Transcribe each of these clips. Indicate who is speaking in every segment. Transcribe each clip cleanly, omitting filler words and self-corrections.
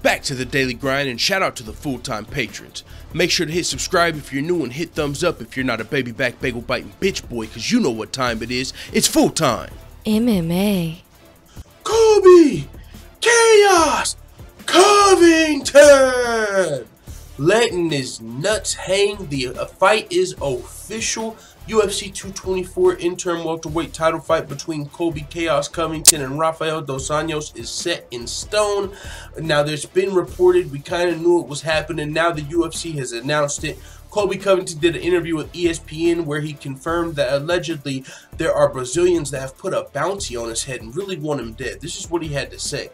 Speaker 1: Back to the daily grind, and shout out to the full-time patrons. Make sure to hit subscribe if you're new and hit thumbs up if you're not a baby back bagel biting bitch boy, cause you know what time it is. It's full time.
Speaker 2: MMA.
Speaker 1: Colby! Chaos! Covington! Letting his nuts hang. The fight is official. UFC 224 interim welterweight title fight between Colby Chaos Covington and Rafael dos Anjos is set in stone. Now, there's been reported, we kind of knew it was happening. Now the UFC has announced it. Colby Covington did an interview with ESPN where he confirmed that allegedly there are Brazilians that have put a bounty on his head and really want him dead. This is what he had to say.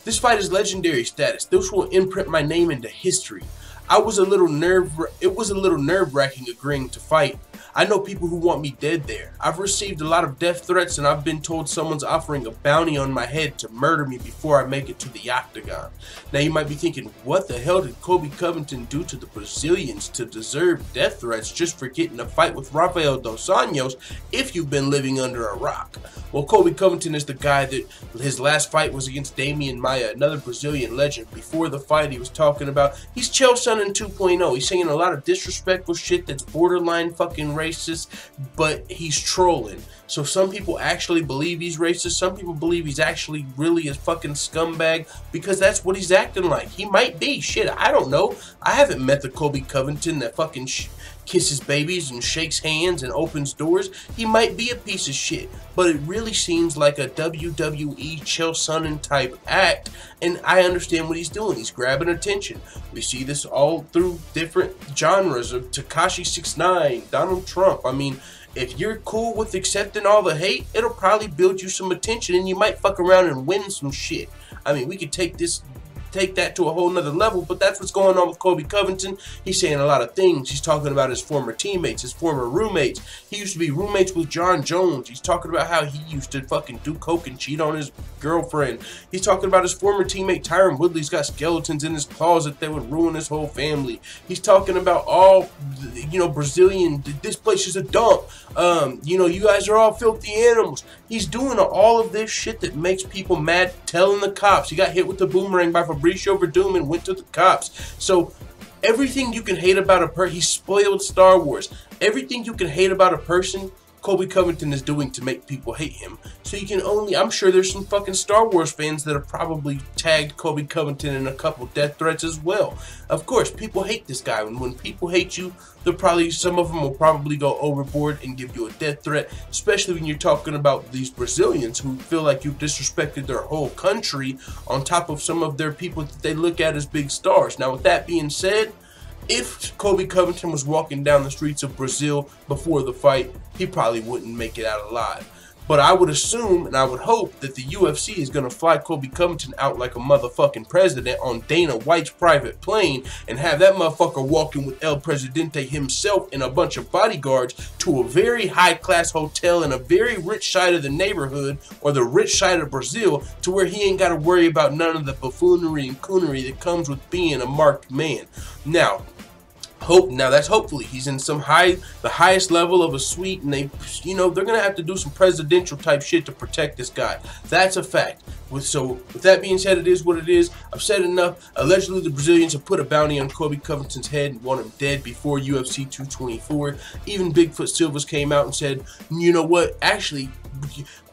Speaker 1: This fight is legendary status. This will imprint my name into history. It was a little nerve-wracking agreeing to fight. I know people who want me dead there. I've received a lot of death threats, and I've been told someone's offering a bounty on my head to murder me before I make it to the octagon. Now you might be thinking, what the hell did Colby Covington do to the Brazilians to deserve death threats just for getting a fight with Rafael dos Anjos if you've been living under a rock? Well, Colby Covington is the guy that his last fight was against Damian Maia, another Brazilian legend. Before the fight, he was talking about he's Chael Sonnen 2.0. He's saying a lot of disrespectful shit that's borderline fucking racist, but he's trolling. So some people actually believe he's racist. Some people believe he's actually really a fucking scumbag because that's what he's acting like. He might be. Shit, I don't know. I haven't met the Colby Covington that fucking kisses babies and shakes hands and opens doors. He might be a piece of shit, but it really seems like a WWE Chael Sonnen type act, and I understand what he's doing. He's grabbing attention. We see this all through different genres of Tekashi 6ix9ine, Donald Trump. I mean, if you're cool with accepting all the hate, it'll probably build you some attention, and you might fuck around and win some shit. I mean, we could take that to a whole nother level, but that's what's going on with Colby Covington. He's saying a lot of things. He's talking about his former teammates, his former roommates. He used to be roommates with John Jones. He's talking about how he used to fucking do coke and cheat on his girlfriend. He's talking about his former teammate Tyron Woodley's got skeletons in his closet that would ruin his whole family. He's talking about all, Brazilian, this place is a dump. You guys are all filthy animals. He's doing all of this shit that makes people mad, telling the cops. He got hit with the boomerang by Fabricio Verdum and went to the cops. So everything you can hate about a person, he spoiled Star Wars. Everything you can hate about a person, Colby Covington is doing to make people hate him. So you can only, I'm sure there's some fucking Star Wars fans that have probably tagged Colby Covington in a couple death threats as well. Of course, people hate this guy, and when people hate you, some of them will probably go overboard and give you a death threat, especially when you're talking about these Brazilians who feel like you've disrespected their whole country on top of some of their people that they look at as big stars. Now, with that being said, if Colby Covington was walking down the streets of Brazil before the fight, he probably wouldn't make it out alive. But I would assume and I would hope that the UFC is going to fly Colby Covington out like a motherfucking president on Dana White's private plane and have that motherfucker walking with El Presidente himself and a bunch of bodyguards to a very high-class hotel in a very rich side of the neighborhood or the rich side of Brazil, to where he ain't got to worry about none of the buffoonery and coonery that comes with being a marked man. Now that's hopefully he's in the highest level of a suite, and they're gonna have to do some presidential type shit to protect this guy. That's a fact. With that being said, it is what it is. I've said enough. Allegedly, the Brazilians have put a bounty on Colby Covington's head and want him dead before UFC 224. Even Bigfoot Silva came out and said, you know what? Actually,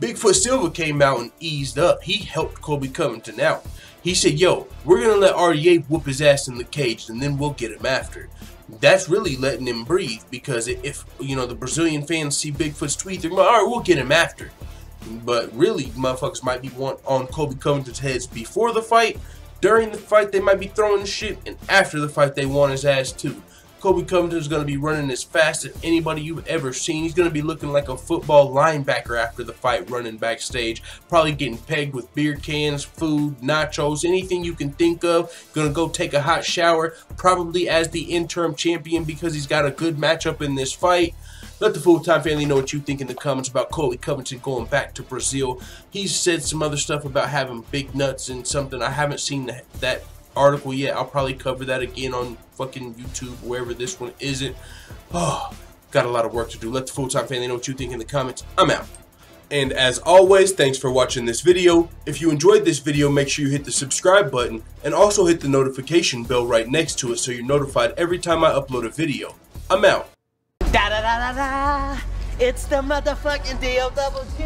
Speaker 1: Bigfoot Silva came out and eased up. He helped Colby Covington out. He said, yo, we're gonna let RDA whoop his ass in the cage, and then we'll get him after. That's really letting him breathe, because if the Brazilian fans see Bigfoot's tweet, they're like, all right, we'll get him after. But really, motherfuckers might be on Colby Covington's heads before the fight. During the fight, they might be throwing shit, and after the fight, they want his ass too. Colby Covington is going to be running as fast as anybody you've ever seen. He's going to be looking like a football linebacker after the fight, running backstage. Probably getting pegged with beer cans, food, nachos, anything you can think of. Going to go take a hot shower, probably as the interim champion, because he's got a good matchup in this fight. Let the full-time family know what you think in the comments about Colby Covington going back to Brazil. He's said some other stuff about having big nuts and something. I haven't seen that article yet. I'll probably cover that again on fucking YouTube, wherever this one isn't. Oh, got a lot of work to do. Let the full-time family know what you think in the comments. I'm out. And as always, thanks for watching this video. If you enjoyed this video, make sure you hit the subscribe button and also hit the notification bell right next to it so you're notified every time I upload a video. I'm out.
Speaker 2: Da da da da da. It's the motherfucking D-O-double-G.